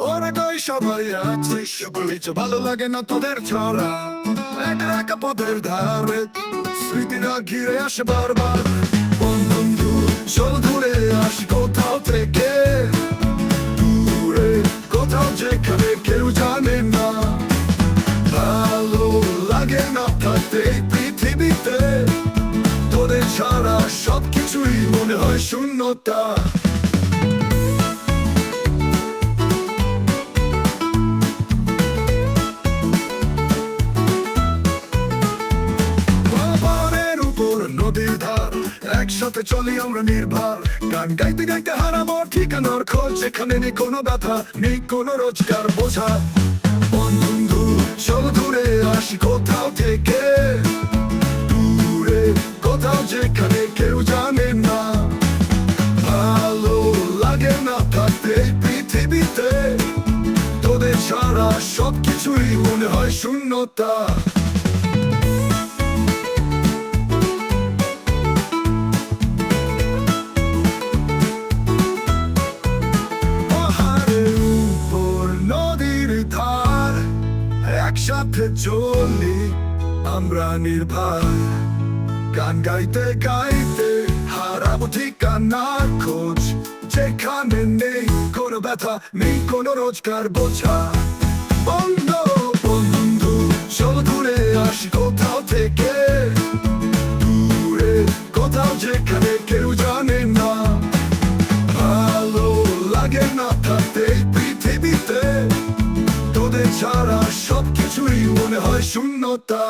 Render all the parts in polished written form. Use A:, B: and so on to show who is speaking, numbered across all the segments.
A: ওরা কই সবাই আছে সকলেই ভালো লাগে না তোদের ছড়া একা একা পথের ধারে স্মৃতিরা ঘিরে আসে বারবার বন্ধু চল ঘুরে আসি কোথাও থেকে দূরে কোথাও যেখানে কেউ জানে না ভালো লাগে না থাকতে এই পৃথিবীতে তোদের ছাড়া সবকিছুই মনে হয় শূন্যতা নদীর ধার একসাথে চলি আমরা নির্ভর গান গাইতে গাইতে হারাবো ঠিকানার খোঁজ যেখানে নেই কোনো ব্যথা নেই কোনো রোজগার বোঝা বন্ধু চল ঘুরে আসি কোথাও থেকে দূরে কোথাও যেখানে কেউ জানে না ভালো লাগে না থাকতে এই পৃথিবীতে তোদের ছাড়া সবকিছুই মনে হয় শূন্যতা একসাথে চলি আমরা নির্ভর গান গাইতে গাইতে হারাবো ঠিকানার খোঁজ যেখানে নেই কোনো ব্যথা নেই কোনো রোজগার বোঝা বন্ধু চল ঘুরে আসি কোথাও থেকে দূরে কোথাও যেখানে কেউ জানে না ভালো লাগে না থাকতে এই পৃথিবীতে তোদের ছাড়া সবকিছুই মনে হয় শূন্যতা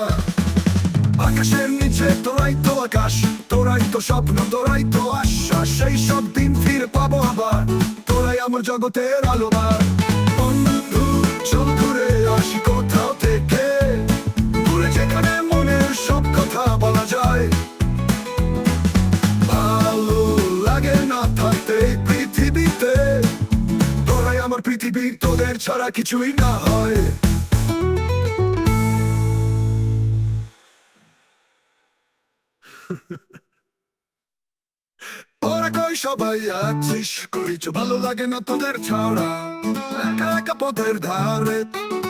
A: আকাশের নিচে তোরাই তো আকাশ তোরাই তো স্বপ্ন তোরাই তো আশ্বাস সেই সব দিন ফিরে পাবো আবার তোরাই আমার জগতের আলোবার বন্ধু চল ঘুরে আসি কোথাও থেকে দূরে যেখানে মনের সব কথা বলা যায় ভালো লাগে না থাকতে এই পৃথিবীতে তোরাই আমার পৃথিবী তোদের ছাড়া কিছুই না হয় ওরা কই সবাই আছিস করিছ ভালো লাগে না তোদের ছাড়া একা একা পথের ধারে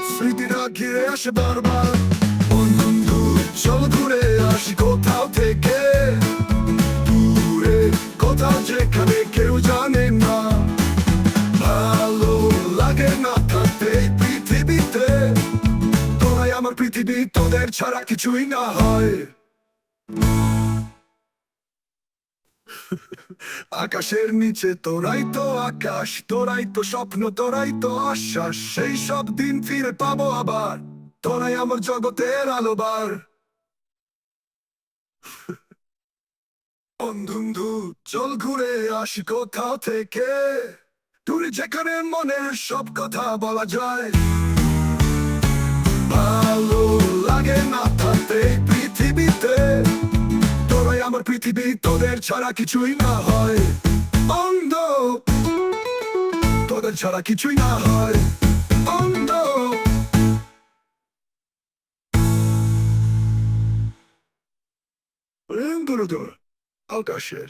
A: স্মৃতিরা ঘিরে আসে বারবার বন্ধু চল ঘুরে আসি কোথাও থেকে দূরে কোথাও যেখানে কেউ জানে না ভালো লাগে না থাকতে এই পৃথিবীতে তোরাই আমার পৃথিবী তোদের ছাড়া কিছুই না হয় আকাশের নিচে তোরাই তো আকাশ তোরাই তো স্বপ্ন তোরাই তো আশ্বাস সেই সব দিন ফিরে পাবো আবার তোরাই আমার জগতের আলোবার বন্ধু চল ঘুরে আসি কোথাও থেকে দূরে যেখানে মনের সব কথা বলা যায় ভালো লাগে না থাকতে এই পৃথিবীতে তোরাই আমার পৃথিবী তোদের ছাড়া কিছুই না হয় তোদের ছাড়া কিছুই না হয় আকাশের